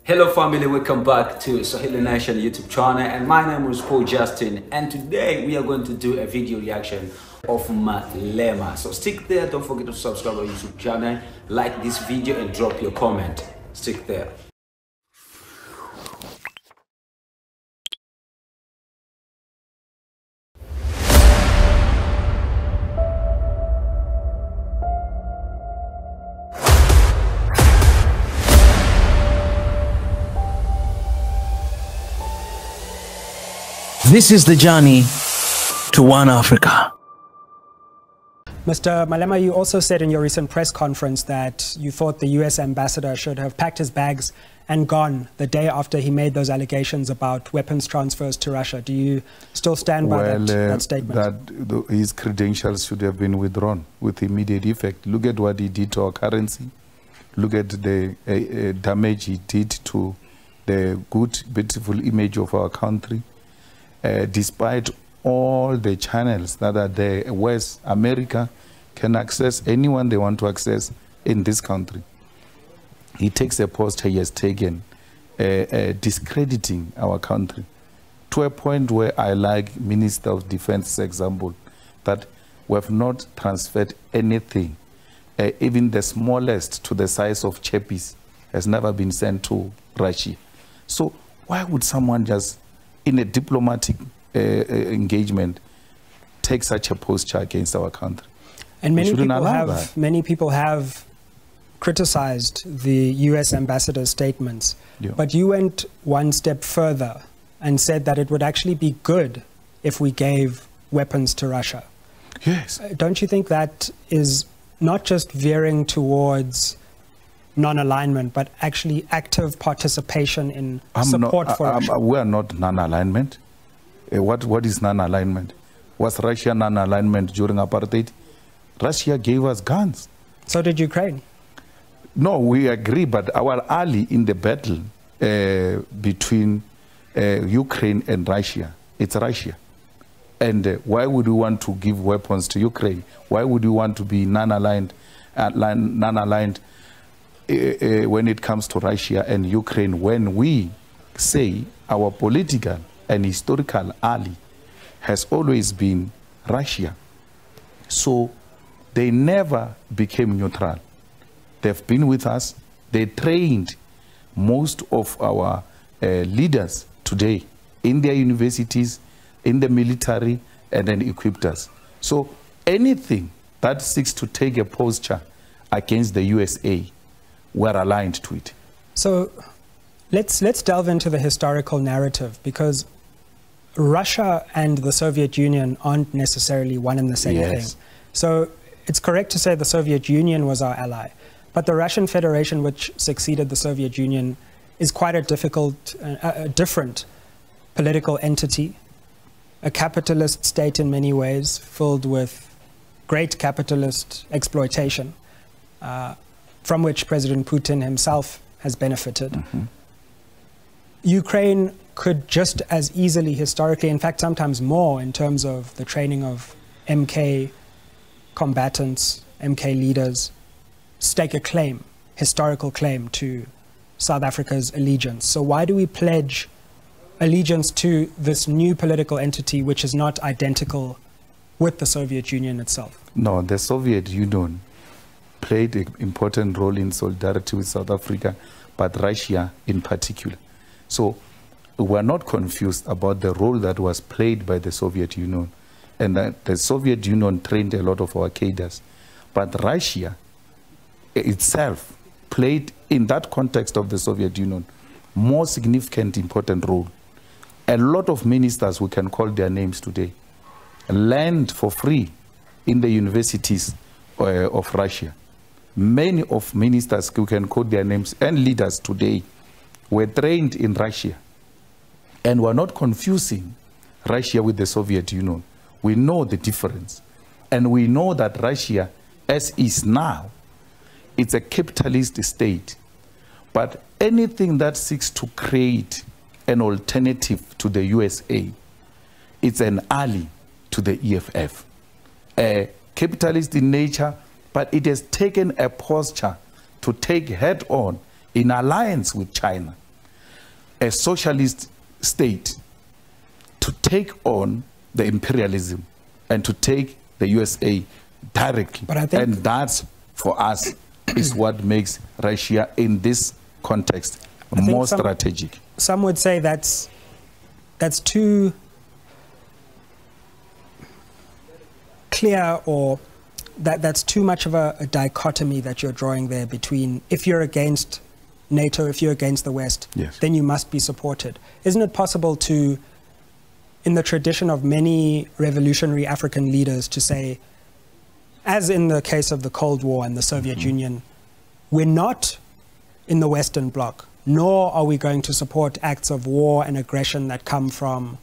Hello family, welcome back to Swahili Nation YouTube channel, and my name is Paul Justin, and today we are going to do a video reaction of Malema. So stick there, don't forget to subscribe to our YouTube channel, like this video and drop your comment. Stick there. This is the journey to one Africa. Mr. Malema, you also said in your recent press conference that you thought the US ambassador should have packed his bags and gone the day after he made those allegations about weapons transfers to Russia. Do you still stand by that statement? His credentials should have been withdrawn with immediate effect. Look at what he did to our currency. Look at the damage he did to the good, beautiful image of our country. Despite all the channels that are there, West America can access anyone they want to access in this country. He takes a posture he has taken, discrediting our country, to a point where I like Minister of Defense's example, that we have not transferred anything, even the smallest to the size of chappies has never been sent to Russia. So why would someone just, in a diplomatic engagement, take such a posture against our country? And many people have criticized the US ambassador's statements, but you went one step further and said that it would actually be good if we gave weapons to Russia. Yes. Don't you think that is not just veering towards non-alignment, but actually active participation in support for Russia? We are not non-alignment. What is non-alignment? Was Russia non-alignment during apartheid? Russia gave us guns. So did Ukraine. No, we agree, but our ally in the battle between Ukraine and Russia, it's Russia. And why would we want to give weapons to Ukraine? Why would we want to be non-aligned when it comes to Russia and Ukraine, when we say our political and historical ally has always been Russia? So they never became neutral. They've been with us. They trained most of our leaders today in their universities, in the military, and then equipped us. So anything that seeks to take a posture against the USA, we're aligned to it. So let's delve into the historical narrative, because Russia and the Soviet Union aren't necessarily one and the same thing. So it's correct to say the Soviet Union was our ally, but the Russian Federation, which succeeded the Soviet Union, is quite a different political entity, a capitalist state in many ways, filled with great capitalist exploitation, from which President Putin himself has benefited. Ukraine could just as easily, historically, in fact, sometimes more, in terms of the training of MK combatants, MK leaders, stake a claim, historical claim, to South Africa's allegiance. So why do we pledge allegiance to this new political entity which is not identical with the Soviet Union itself? No, the Soviet Union played an important role in solidarity with South Africa, but Russia in particular. So we're not confused about the role that was played by the Soviet Union, and that the Soviet Union trained a lot of our cadres. But Russia itself played, in that context of the Soviet Union, more significant, important role. A lot of ministers, we can call their names today, learned for free in the universities of Russia. Many of ministers, who can quote their names, and leaders today were trained in Russia. And we're not confusing Russia with the Soviet Union. We know the difference. And we know that Russia, as is now, it's a capitalist state. But anything that seeks to create an alternative to the USA, it's an ally to the EFF. A capitalist in nature, but it has taken a posture to take head-on in alliance with China. a socialist state to take on the imperialism and to take the USA directly. But I think, and that, for us, is what makes Russia in this context more strategic. Some would say that's too clear, or that's too much of a dichotomy that you're drawing there between, if you're against NATO, if you're against the West, yes, then you must be supported. Isn't it possible to, in the tradition of many revolutionary African leaders, to say, as in the case of the Cold War and the Soviet Union, we're not in the Western Bloc, nor are we going to support acts of war and aggression that come from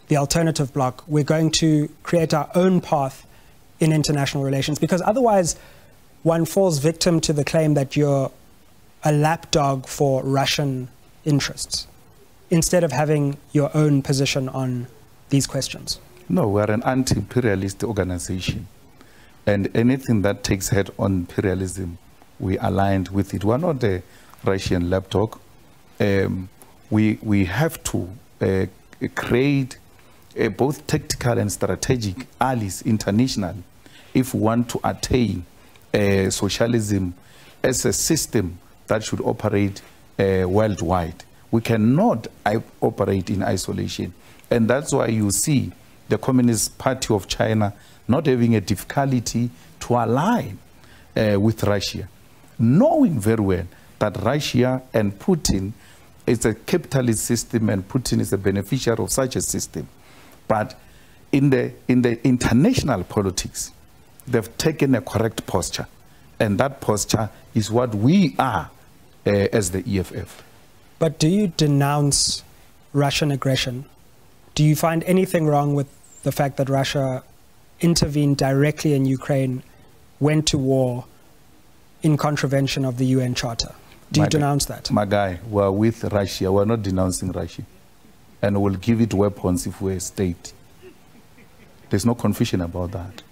the alternative bloc. We're going to create our own path in international relations, because otherwise one falls victim to the claim that you're a lapdog for Russian interests, instead of having your own position on these questions. No, we're an anti-imperialist organization, and anything that takes head on imperialism, we aligned with it. We're not a Russian lapdog. We have to create both tactical and strategic allies internationally if we want to attain socialism as a system that should operate worldwide. We cannot operate in isolation. And that's why you see the Communist Party of China not having a difficulty to align with Russia, knowing very well that Russia and Putin is a capitalist system and Putin is a beneficiary of such a system. But in the international politics, they've taken a correct posture. And that posture is what we are as the EFF. But do you denounce Russian aggression? Do you find anything wrong with the fact that Russia intervened directly in Ukraine, went to war in contravention of the UN Charter? Do you denounce that? My guy, we're with Russia. We're not denouncing Russia. And we'll give it weapons if we're a state. There's no confusion about that.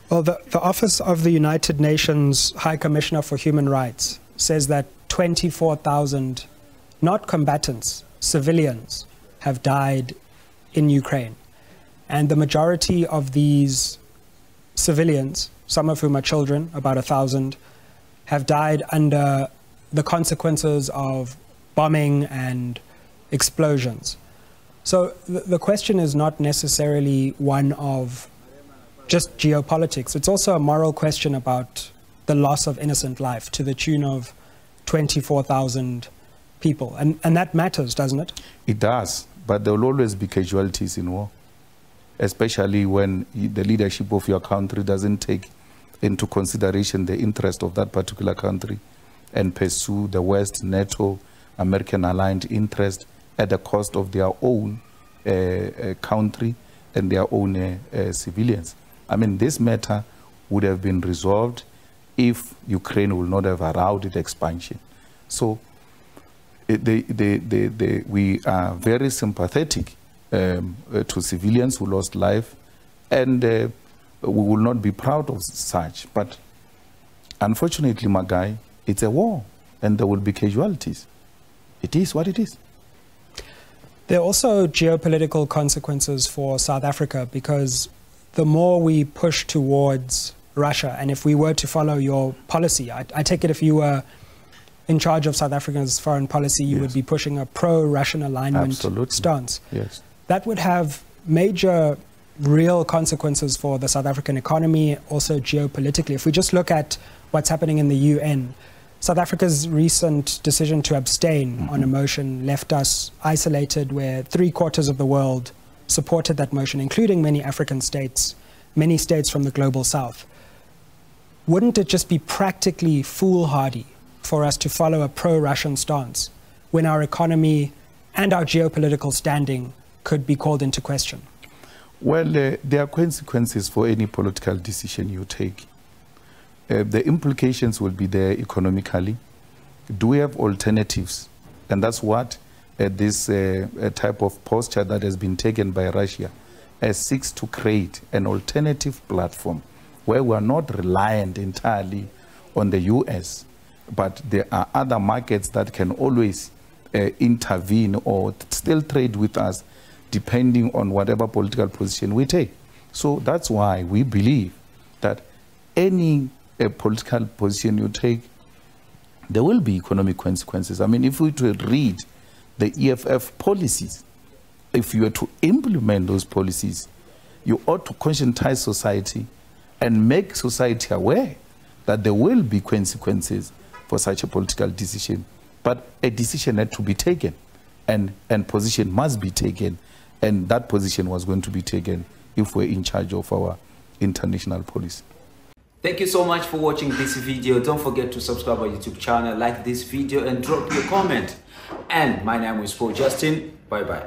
Well, the Office of the United Nations High Commissioner for Human Rights says that 24,000, not combatants, civilians, have died in Ukraine. And the majority of these civilians, some of whom are children, about 1,000, have died under the consequences of bombing and explosions. So the question is not necessarily one of just geopolitics. It's also a moral question about the loss of innocent life to the tune of 24,000 people. And that matters, doesn't it? It does, but there will always be casualties in war, especially when the leadership of your country doesn't take into consideration the interest of that particular country and pursue the West, NATO, American aligned interest at the cost of their own country and their own civilians. I mean, this matter would have been resolved if Ukraine would not have allowed its expansion. So we are very sympathetic to civilians who lost life, and we will not be proud of such. But unfortunately, my guy, it's a war, and there will be casualties. It is what it is. There are also geopolitical consequences for South Africa, because the more we push towards Russia, and if we were to follow your policy, I take it if you were in charge of South Africa's foreign policy, you would be pushing a pro-Russian alignment stance. Yes. That would have major real consequences for the South African economy, also geopolitically. If we just look at what's happening in the UN, South Africa's recent decision to abstain on a motion left us isolated, where 3/4 of the world supported that motion, including many African states, many states from the global south. Wouldn't it just be practically foolhardy for us to follow a pro-Russian stance when our economy and our geopolitical standing could be called into question? Well, there are consequences for any political decision you take. The implications will be there economically. Do we have alternatives? And that's what this type of posture that has been taken by Russia seeks to create an alternative platform where we are not reliant entirely on the US, but there are other markets that can always intervene or still trade with us, depending on whatever political position we take. So that's why we believe that any political position you take, there will be economic consequences. I mean, if we were to read the EFF policies, if you were to implement those policies, you ought to conscientize society and make society aware that there will be consequences for such a political decision. But a decision had to be taken, and position must be taken, and that position was going to be taken if we're in charge of our international policy. Thank you so much for watching this video. Don't forget to subscribe our YouTube channel, like this video, and drop your comment. And my name is Paul Justin. Bye bye.